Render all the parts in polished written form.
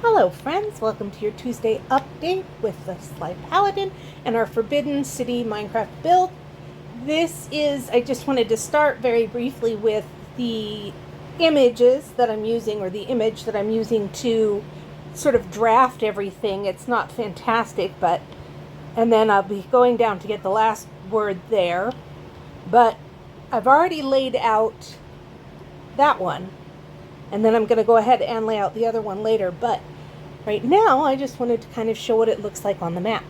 Hello friends, welcome to your Tuesday update with the Sly Paladin and our Forbidden City Minecraft build. I just wanted to start very briefly with the images that I'm using, or the image that I'm using to sort of draft everything. It's not fantastic, and then I'll be going down to get the last word there. But I've already laid out that one. And then I'm going to go ahead and lay out the other one later. But right now, I just wanted to kind of show what it looks like on the map.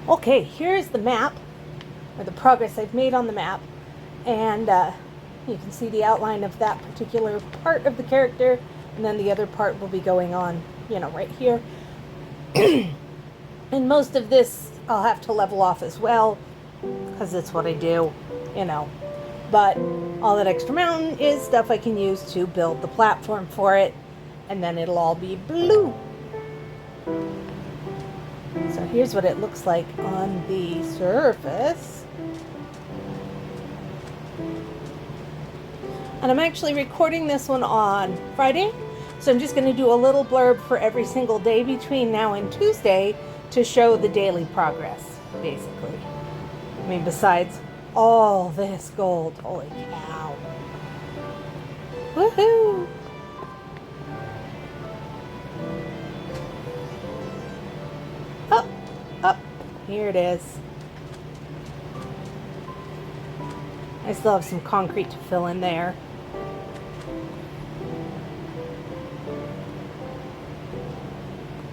Okay, here's the map, or the progress I've made on the map. And you can see the outline of that particular part of the character. And then the other part will be going on, right here. And most of this I'll have to level off as well, because it's what I do, But all that extra mountain is stuff I can use to build the platform for it, and then it'll all be blue. So here's what it looks like on the surface. And I'm actually recording this one on Friday, so I'm just going to do a little blurb for every single day between now and Tuesday to show the daily progress, basically. I mean, besides all this gold. Holy cow. Woohoo! Up. Here it is. I still have some concrete to fill in there.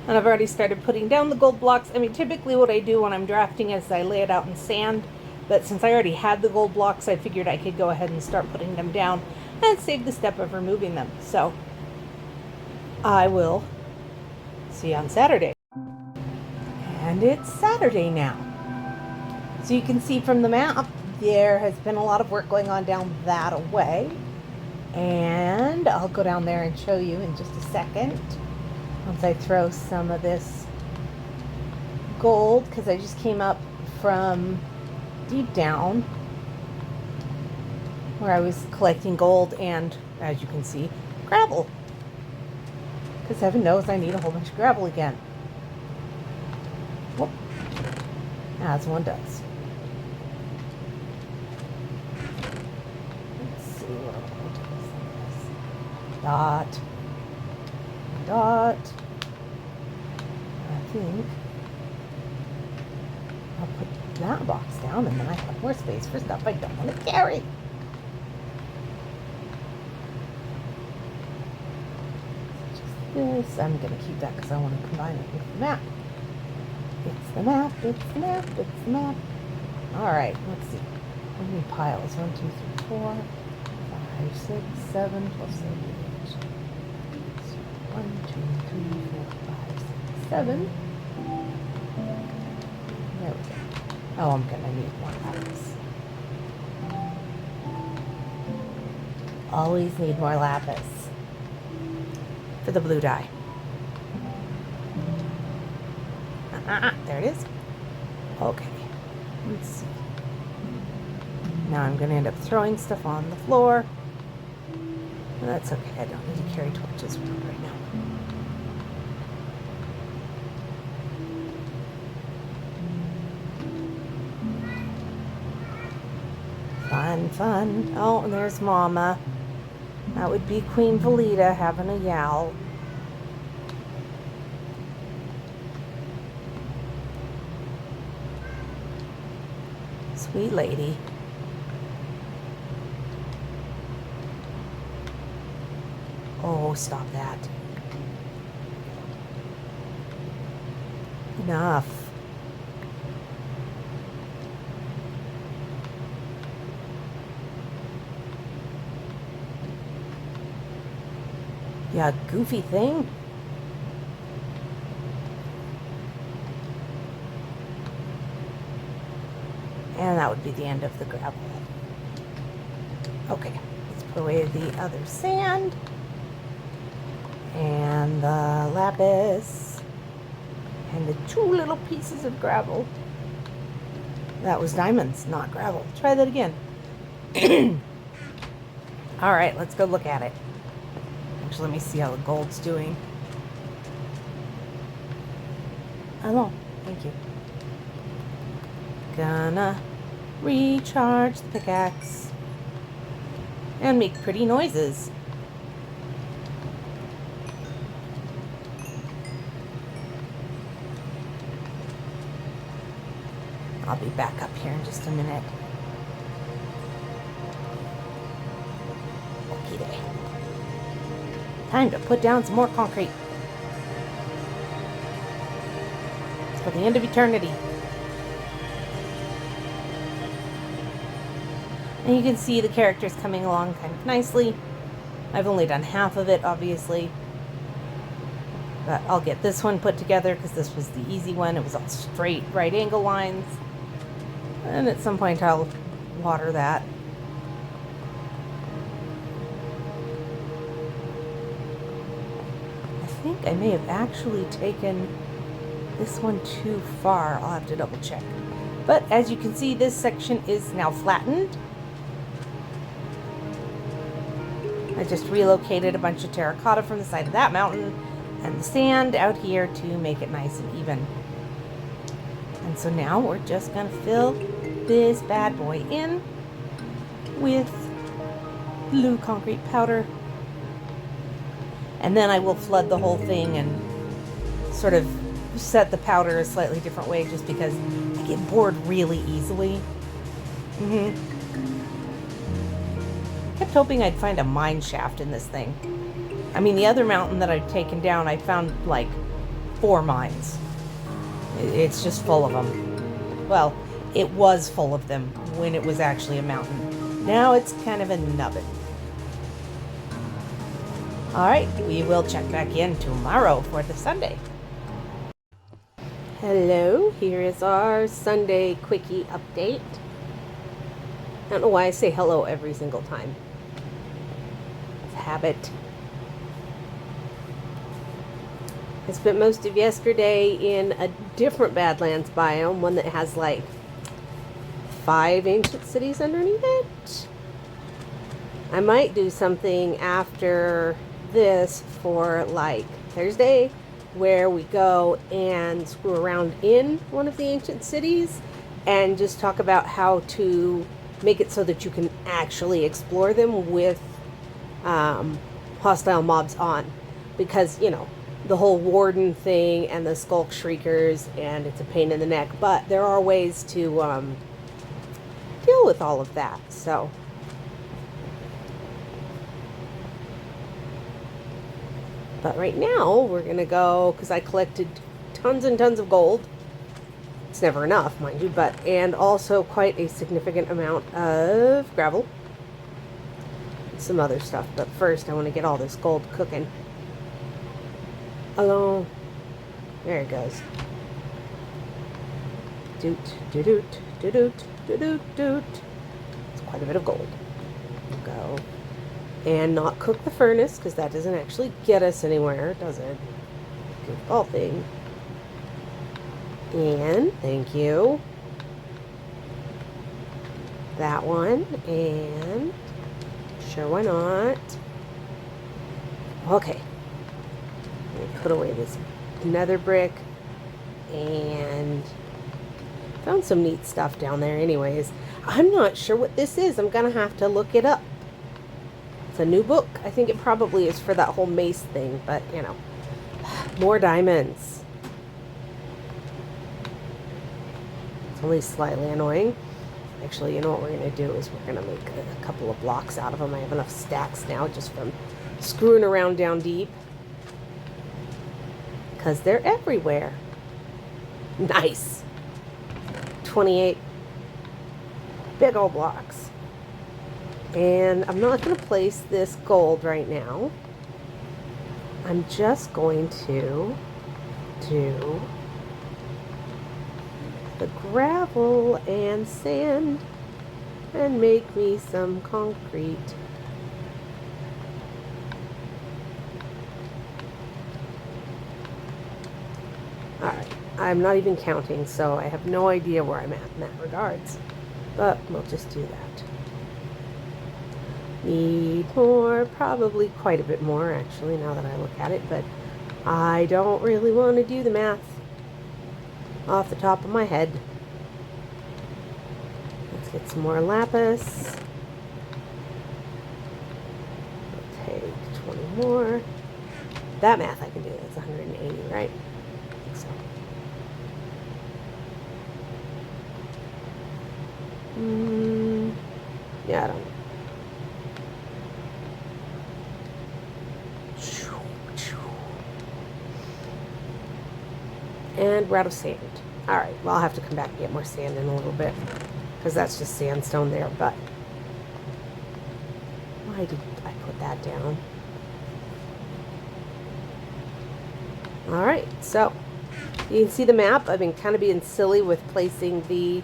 And I've already started putting down the gold blocks. I mean, typically what I do when I'm drafting is I lay it out in sand. But since I already had the gold blocks, I figured I could go ahead and start putting them down and save the step of removing them. So I will see you on Saturday. And it's Saturday now. So you can see from the map, there has been a lot of work going on down that way. And I'll go down there and show you in just a second. Once I throw some of this gold, because I just came up from deep down where I was collecting gold and, as you can see, gravel, because heaven knows I need a whole bunch of gravel again. Whoop. As one does. Let's see what I'm going to do. Dot. I think I'll put that box down, and then I have more space for stuff I don't want to carry. Just this. I'm going to keep that because I want to combine it with the map. It's the map. All right, let's see. How many piles? 1, 2, 3, 4, 5, 6, 7 plus 8. 1, 2, 3, 4, 5, 6, 7. There we go. Oh, I'm gonna need more lapis. Always need more lapis for the blue dye. There it is. Okay, let's see. Now I'm gonna end up throwing stuff on the floor. That's okay, I don't need to carry torches around right now. Fun. Oh, and there's Mama. That would be Queen Valita having a yowl. Sweet lady. Oh, stop that. Enough. Yeah, goofy thing. And that would be the end of the gravel. Okay, let's put away the other sand. And the lapis. And the 2 little pieces of gravel. That was diamonds, not gravel. Try that again. All right, let's go look at it. Actually, let me see how the gold's doing. Hello. Thank you. Gonna recharge the pickaxe and make pretty noises. I'll be back up here in just a minute. Okay, there. Time to put down some more concrete. It's for the end of eternity. And you can see the characters coming along kind of nicely. I've only done half of it, obviously. But I'll get this one put together because this was the easy one. It was all straight right angle lines. And at some point I'll water that. I think I may have actually taken this one too far. I'll have to double check. But as you can see, this section is now flattened. I just relocated a bunch of terracotta from the side of that mountain and the sand out here to make it nice and even. And so now we're just going to fill this bad boy in with blue concrete powder. And then I will flood the whole thing and sort of set the powder a slightly different way just because I get bored really easily. Kept hoping I'd find a mine shaft in this thing. I mean, the other mountain that I've taken down, I found like 4 mines. It's just full of them. Well, it was full of them when it was actually a mountain. Now it's kind of a nubbin. Alright, we will check back in tomorrow for the Sunday. Hello, here is our Sunday quickie update. I don't know why I say hello every single time. It's a habit. I spent most of yesterday in a different Badlands biome, one that has like 5 ancient cities underneath it. I might do something after this for like Thursday, where we go and screw around in one of the ancient cities and just talk about how to make it so that you can actually explore them with hostile mobs on. Because, you know, the whole warden thing and the skulk shriekers, and it's a pain in the neck, but there are ways to deal with all of that. So but right now we're gonna go, because I collected tons and tons of gold. It's never enough, mind you, but and also quite a significant amount of gravel and some other stuff. But first I want to get all this gold cooking. Oh, there it goes. Doot, doot, doot, doot, doot, doot, doot. It's quite a bit of gold. Go. And not cook the furnace, because that doesn't actually get us anywhere, does it? Goofball thing. And, thank you. That one. And, sure, why not? Okay. Put away this nether brick, and found some neat stuff down there anyways. I'm not sure what this is. I'm gonna have to look it up. It's a new book. I think it probably is for that whole mace thing, but you know, more diamonds. It's only slightly annoying. Actually, you know what we're gonna do is we're gonna make a couple of blocks out of them. I have enough stacks now just from screwing around down deep. Because they're everywhere. Nice. 28 big old blocks. And I'm not going to place this gold right now. I'm just going to do the gravel and sand and make me some concrete. Alright, I'm not even counting, so I have no idea where I'm at in that regards. But we'll just do that. Need more, probably quite a bit more actually now that I look at it, but I don't really want to do the math off the top of my head. Let's get some more lapis. I'll take 20 more. That math I can do. That's 180, right? I think so. Yeah, I don't know. And we're out of sand. All right, well, I'll have to come back and get more sand in a little bit because that's just sandstone there, but why did I put that down? All right, so you can see the map. I've been kind of being silly with placing the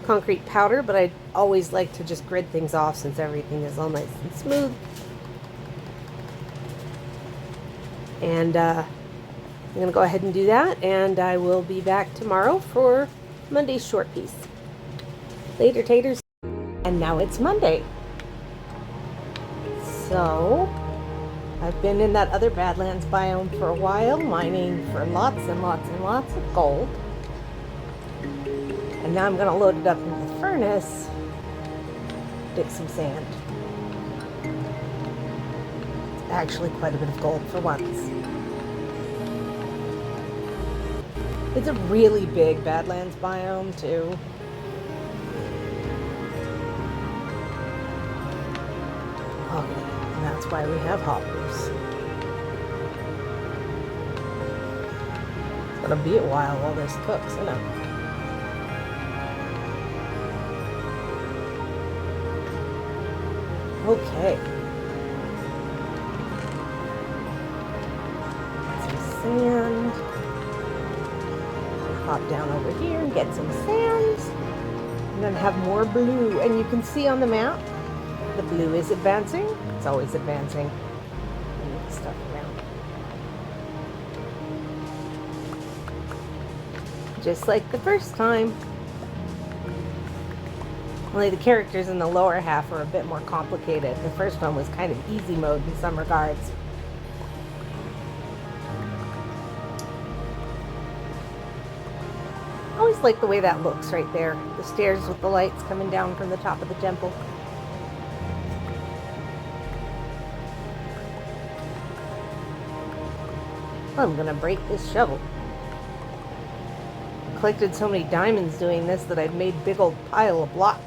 concrete powder, but I always like to just grid things off since everything is all nice and smooth. And I'm going to go ahead and do that, and I will be back tomorrow for Monday's short piece. Later, taters. And now it's Monday. So, I've been in that other Badlands biome for a while, mining for lots and lots and lots of gold. And now I'm going to load it up into the furnace, dig some sand. It's actually quite a bit of gold for once. It's a really big Badlands biome, too. Okay, and that's why we have hoppers. It's gonna be a while this cooks, isn't it? Okay. Some sand. Hop down over here and get some sand. And then have more blue. And you can see on the map, the blue is advancing. It's always advancing. Move the stuff around. Just like the first time. Only the characters in the lower half are a bit more complicated. The first one was kind of easy mode in some regards. I always like the way that looks right there. The stairs with the lights coming down from the top of the temple. I'm gonna break this shovel. I collected so many diamonds doing this that I've made a big old pile of blocks.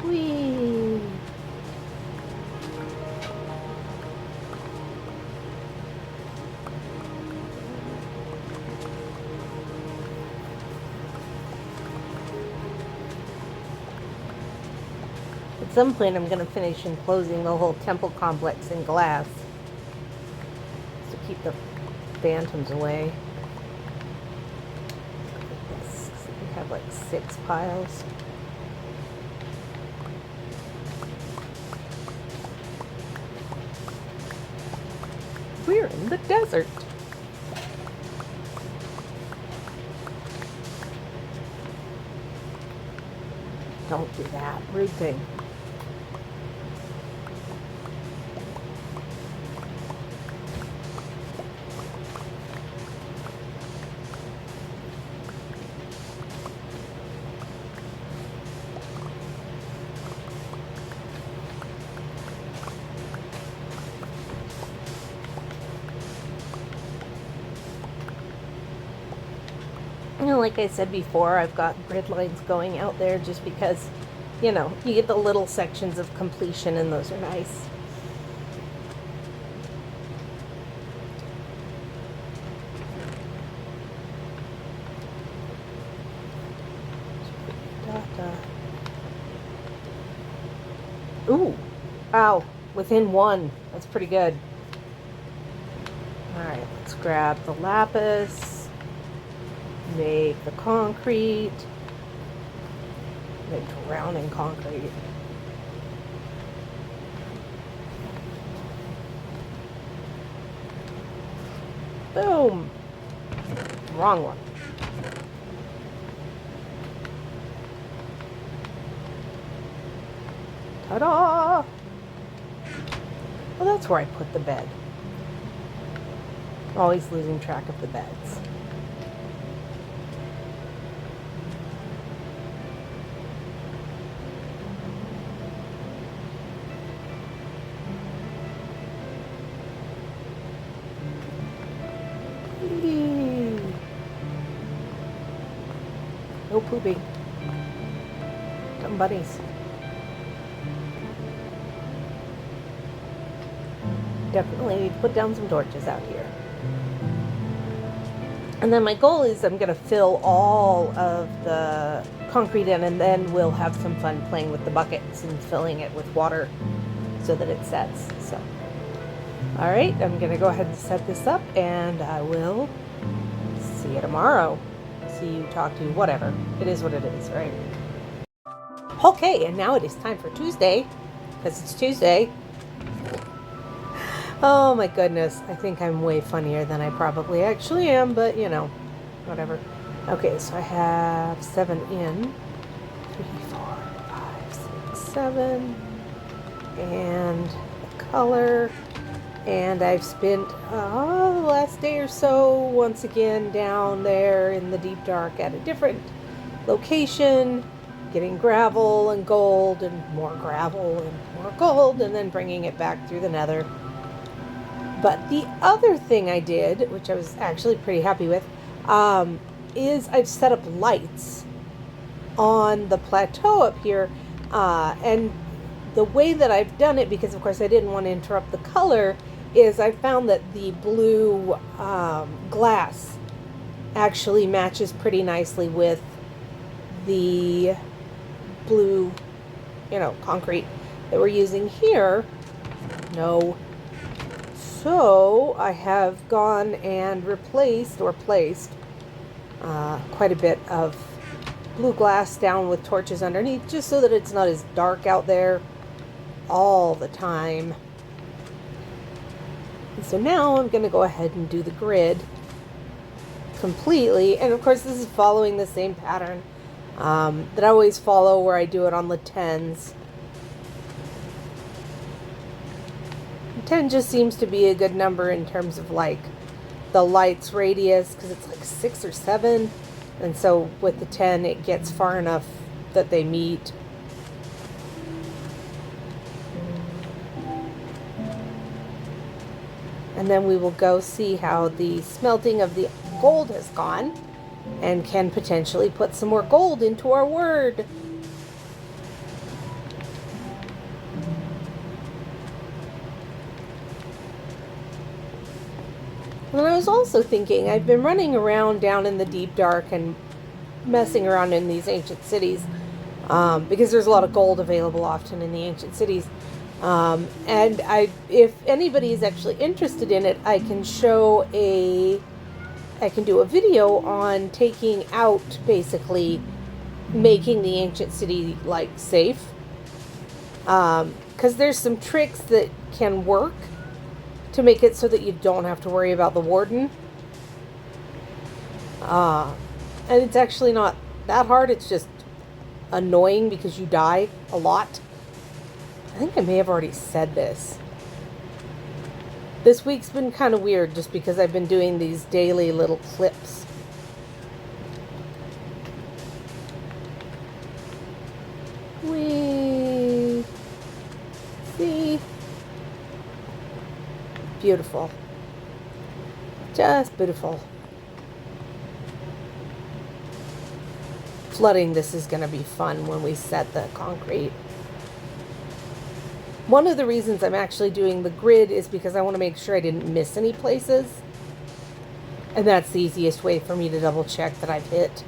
Whee! At some point I'm going to finish enclosing the whole temple complex in glass to keep the phantoms away. We have like 6 piles. We're in the desert. Don't do that. Rude thing. You know, like I said before, I've got grid lines going out there just because, you know, you get the little sections of completion and those are nice. Ooh, wow, within 1. That's pretty good. All right, let's grab the lapis. Make the concrete. They drown in concrete. Boom. Wrong one. Ta-da! Well, that's where I put the bed. Always losing track of the beds. Eee. No pooping. Dumb bunnies. Definitely need to put down some torches out here. And then my goal is I'm going to fill all of the concrete in, and then we'll have some fun playing with the buckets and filling it with water so that it sets. So, all right, I'm going to go ahead and set this up, and I will see you tomorrow. See you, talk to you, whatever. It is what it is, right? Okay, and now it is time for Tuesday, because it's Tuesday. Oh my goodness, I think I'm way funnier than I probably actually am, but you know, whatever. Okay, so I have 7 in. 3, 4, 5, 6, 7. And the color. And I've spent the last day or so once again down there in the deep dark at a different location, getting gravel and gold and more gravel and more gold, and then bringing it back through the nether. But the other thing I did, which I was actually pretty happy with, is I've set up lights on the plateau up here. And the way that I've done it, because of course I didn't want to interrupt the color, is I found that the blue glass actually matches pretty nicely with the blue, concrete that we're using here. No. So I have gone and placed quite a bit of blue glass down with torches underneath, just so that it's not as dark out there all the time. And so now I'm going to go ahead and do the grid completely. And of course this is following the same pattern that I always follow, where I do it on the 10s. 10 just seems to be a good number in terms of like the light's radius, because it's like 6 or 7, and so with the 10 it gets far enough that they meet. And then we will go see how the smelting of the gold has gone, and can potentially put some more gold into our word. And I was also thinking, I've been running around down in the deep dark and messing around in these ancient cities, because there's a lot of gold available often in the ancient cities. And if anybody is actually interested in it, I can do a video on taking out, basically making the ancient city like safe. Because there's some tricks that can work to make it so that you don't have to worry about the warden. And it's actually not that hard. It's just annoying because you die a lot. I think I may have already said this. This week's been kind of weird just because I've been doing these daily little clips. Whee! See? Beautiful. Just beautiful. Flooding this is going to be fun when we set the concrete. One of the reasons I'm actually doing the grid is because I want to make sure I didn't miss any places. And that's the easiest way for me to double check that I've hit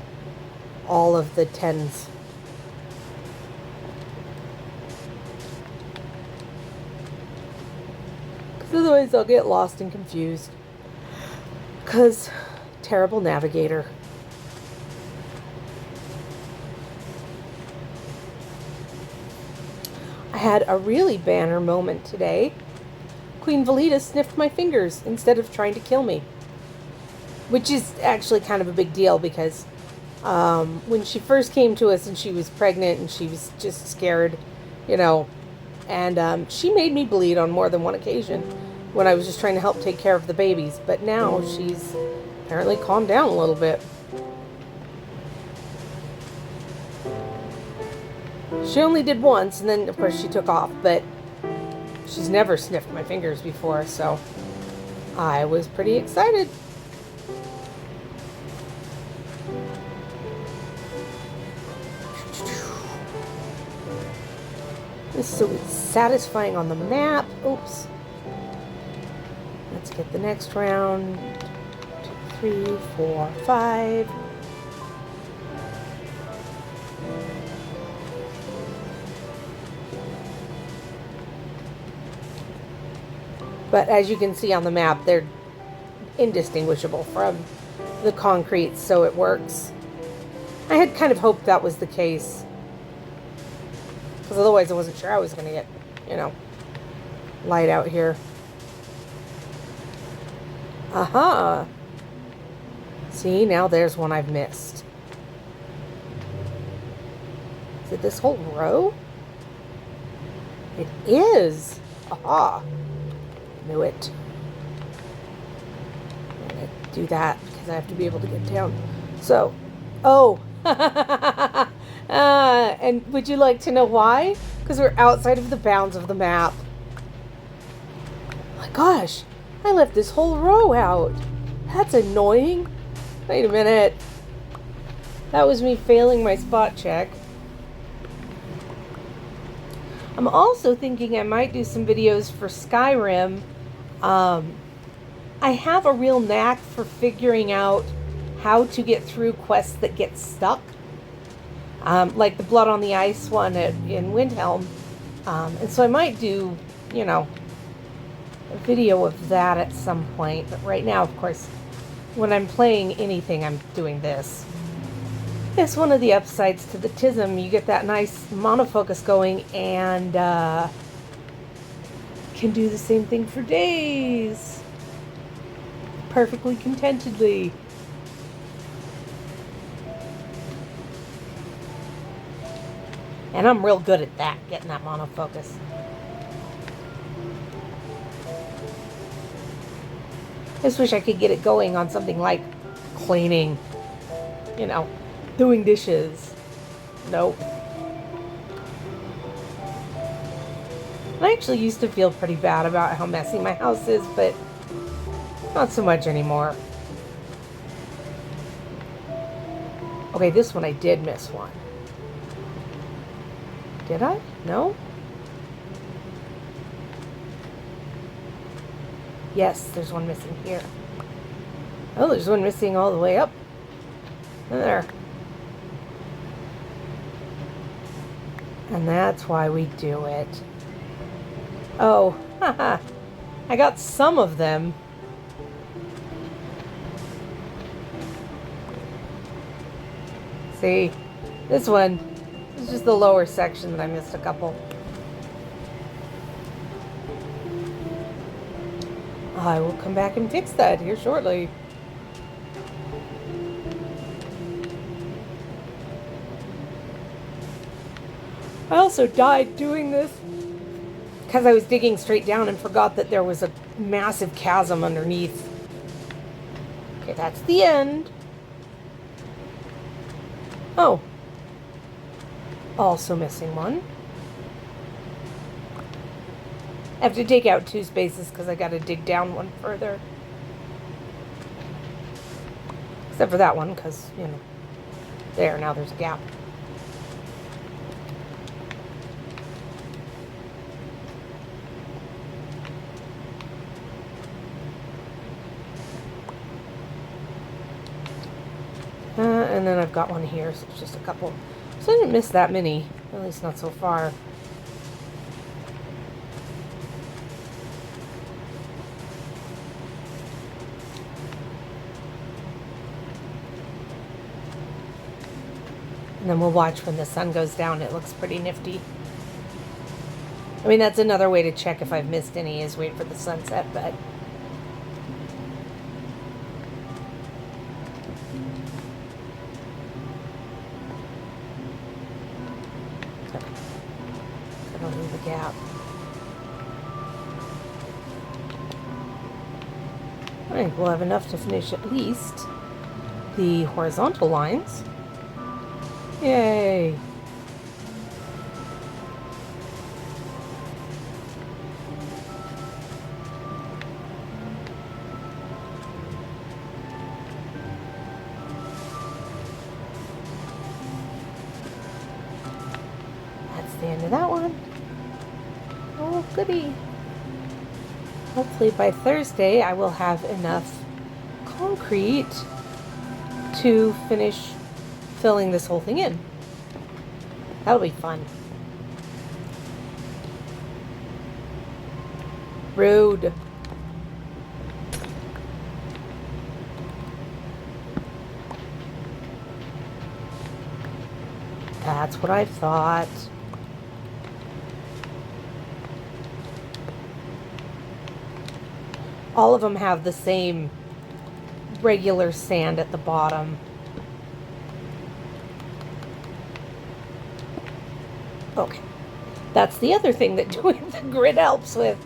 all of the 10s. Because otherwise I'll get lost and confused. Because terrible navigator. I had a really banner moment today. Queen Valita sniffed my fingers instead of trying to kill me. Which is actually kind of a big deal because when she first came to us and she was pregnant and she was just scared, And she made me bleed on more than one occasion when I was just trying to help take care of the babies. But now she's apparently calmed down a little bit. She only did once, and then, of course, she took off. But she's never sniffed my fingers before, so I was pretty excited. This is so satisfying on the map. Oops. Let's get the next round. 2, 3, 4, 5. But as you can see on the map, they're indistinguishable from the concrete, so it works. I had kind of hoped that was the case, because otherwise I wasn't sure I was going to get, light out here. Aha! See, now there's one I've missed. Is it this whole row? It is! Aha! Knew it. I'm going to do that because I have to be able to get down. So, oh! And would you like to know why? Because we're outside of the bounds of the map. Oh my gosh, I left this whole row out. That's annoying. Wait a minute. That was me failing my spot check. I'm also thinking I might do some videos for Skyrim. I have a real knack for figuring out how to get through quests that get stuck. Like the Blood on the Ice one in Windhelm. And so I might do, a video of that at some point. But right now, of course, when I'm playing anything, I'm doing this. It's one of the upsides to the TISM. You get that nice monofocus going and can do the same thing for days. Perfectly contentedly. And I'm real good at that, getting that monofocus. I just wish I could get it going on something like cleaning, doing dishes. Nope. I actually used to feel pretty bad about how messy my house is, but not so much anymore. Okay, this one I did miss one. Did I? No? Yes, there's one missing here. Oh, there's one missing all the way up. There. And that's why we do it. Oh, haha. I got some of them. See, this one is just the lower section that I missed a couple. I will come back and fix that here shortly. I also died doing this because I was digging straight down and forgot that there was a massive chasm underneath. Okay, that's the end. Oh. Also missing one. I have to take out 2 spaces because I got to dig down one further. Except for that one because, there, now there's a gap. And then I've got one here, so it's just a couple. So I didn't miss that many, at least not so far. And then we'll watch when the sun goes down. It looks pretty nifty. I mean, that's another way to check if I've missed any, is wait for the sunset, but... gonna leave a gap. I think we'll have enough to finish at least the horizontal lines. Yay! That's the end of that one. Oh, goody. Hopefully by Thursday I will have enough concrete to finish filling this whole thing in. That'll be fun. Rude. That's what I thought. All of them have the same regular sand at the bottom. Okay. That's the other thing that doing the grid helps with.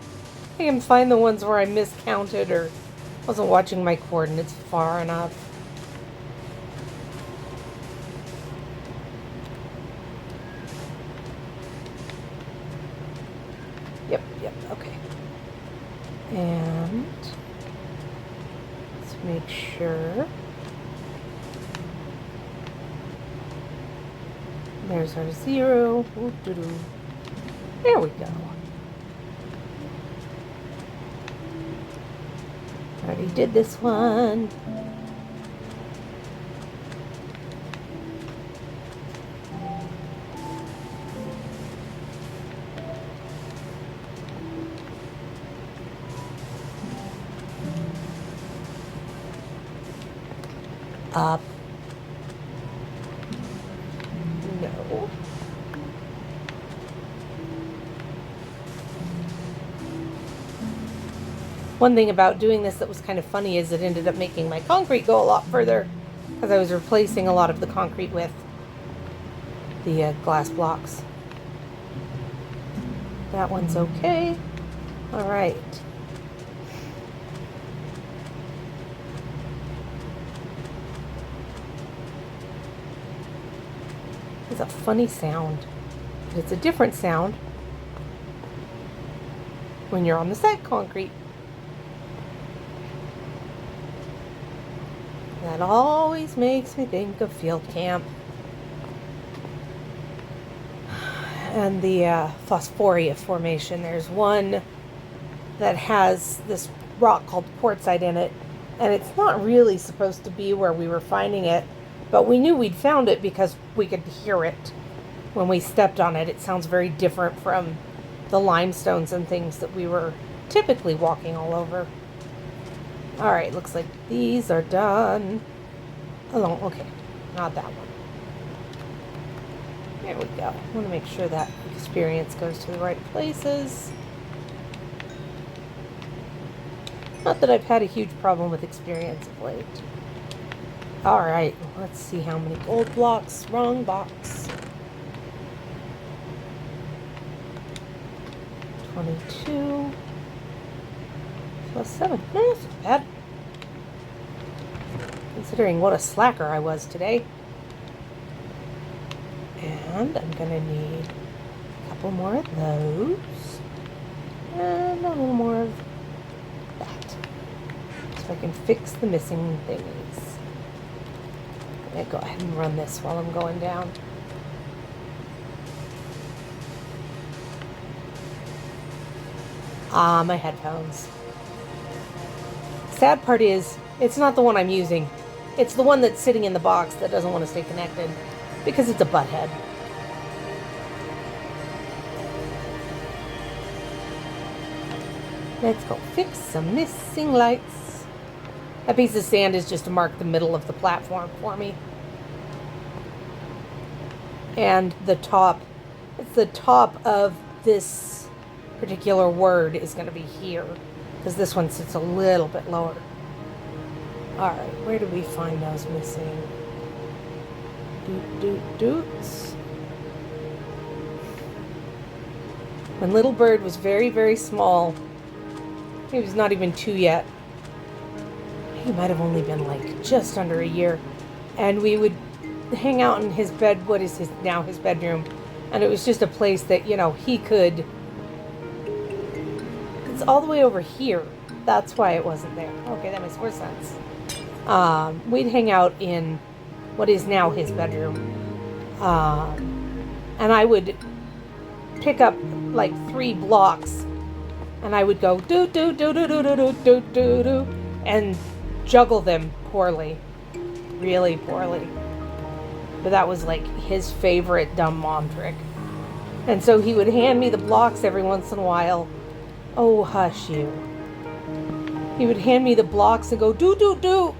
I can find the ones where I miscounted or wasn't watching my coordinates far enough. Yep, okay. And let's make sure. There's our 0. There we go. Already did this one. Up. No. One thing about doing this that was kind of funny is it ended up making my concrete go a lot further because I was replacing a lot of the concrete with the glass blocks. That one's okay. All right. It's a funny sound. But it's a different sound when you're on the set concrete. That always makes me think of field camp. And the Phosphoria formation. There's one that has this rock called quartzite in it. And it's not really supposed to be where we were finding it. But we knew we'd found it because we could hear it when we stepped on it. It sounds very different from the limestones and things that we were typically walking all over. All right, looks like these are done. Oh, okay, not that one. There we go. I want to make sure that experience goes to the right places. Not that I've had a huge problem with experience of late. All right, let's see how many gold blocks. Wrong box. 22 plus 7. No, that's not bad. Considering what a slacker I was today. And I'm going to need a couple more of those. And a little more of that. So I can fix the missing thingies. I'm going to go ahead and run this while I'm going down. Ah, my headphones. Sad part is, it's not the one I'm using. It's the one that's sitting in the box that doesn't want to stay connected because it's a butt head. Let's go fix some missing lights. That piece of sand is just to mark the middle of the platform for me. And the top, it's the top of this particular word is going to be here because this one sits a little bit lower. All right, where do we find those missing? Doots. When little bird was very, very small, he was not even 2 yet. He might have only been like just under a year. And we would hang out in his bed, what is now his bedroom. And it was just a place that, he could. It's all the way over here. That's why it wasn't there. Okay, that makes more sense. We'd hang out in what is now his bedroom. And I would pick up like 3 blocks and I would go do do do do do do do do do do and juggle them poorly. Really poorly. But that was like his favorite dumb mom trick. And so he would hand me the blocks every once in a while. Oh, hush you. He would hand me the blocks and go do do do.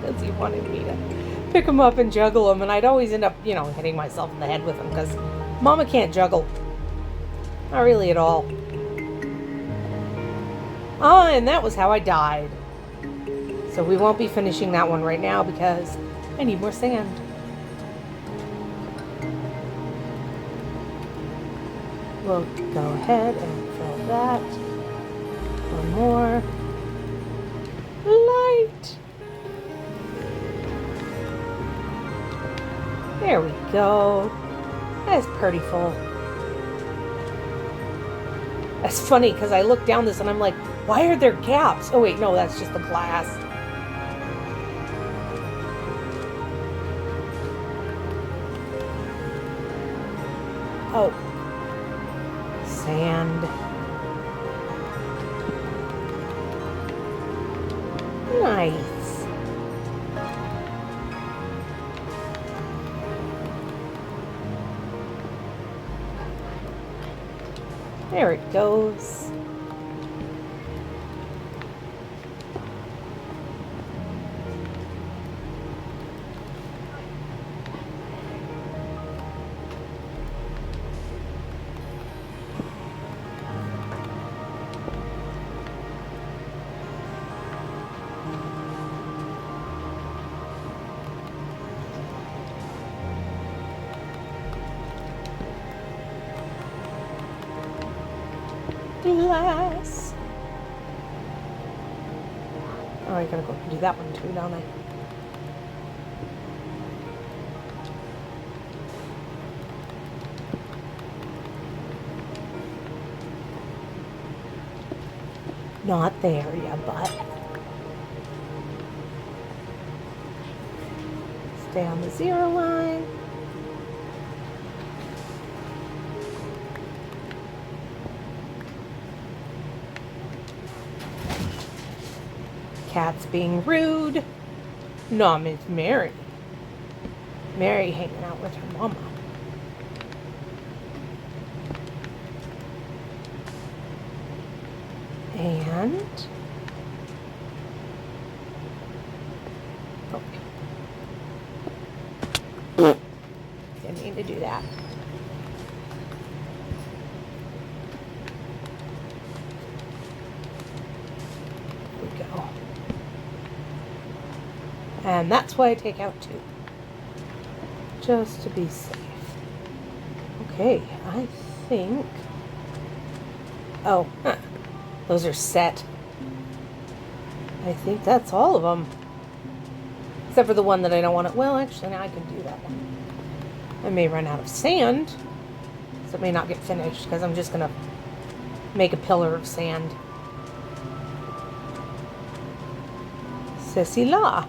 Because he wanted me to pick them up and juggle them. And I'd always end up, hitting myself in the head with them because Mama can't juggle. Not really at all. And that was how I died. So we won't be finishing that one right now because I need more sand. We'll go ahead and fill that. One more. Light. There we go. That's pretty full. That's funny because I look down this and I'm like, why are there gaps? Oh wait, no, that's just the glass. Oh. Sand. Nice. There it goes. Glass. Oh, I gotta go do that one too, don't I? Not there, ya butt. Stay on the 0 line. Cat's being rude. No, Miss Mary. Mary hanging out with her mama. And okay. Didn't mean to do that. There we go. And that's why I take out 2. Just to be safe. Okay, I think... Oh, those are set. I think that's all of them. Except for the one that I don't want to... Well, actually, now I can do that one. I may run out of sand. So it may not get finished because I'm just going to make a pillar of sand. C'est là.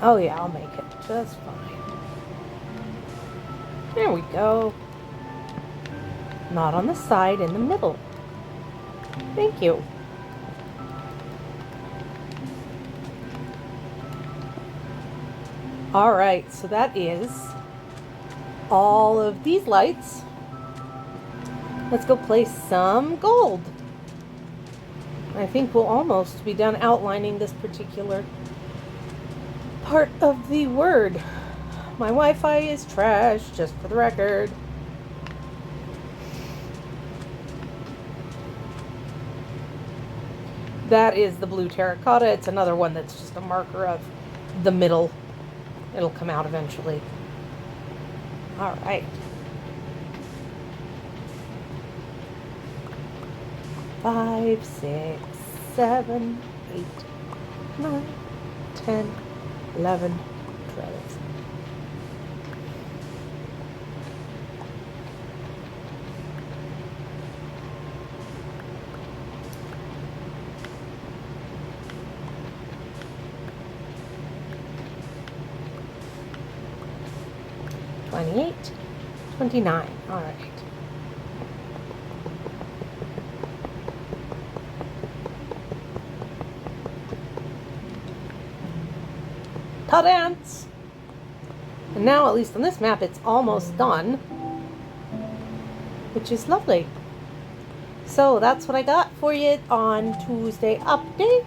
Oh yeah, I'll make it just fine. There we go. Not on the side, in the middle. Thank you. Alright, so that is all of these lights. Let's go place some gold. I think we'll almost be done outlining this particular part of the word. My Wi-Fi is trash, just for the record. That is the blue terracotta. It's another one that's just a marker of the middle. It'll come out eventually. All right. 5, 6, 7, 8, 9, 10, 11, 12. $28, $29. All right. Ta dance! And now, at least on this map, it's almost done, which is lovely. So that's what I got for you on Tuesday update.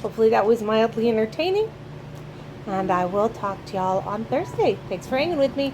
Hopefully that was mildly entertaining. And I will talk to y'all on Thursday. Thanks for hanging with me.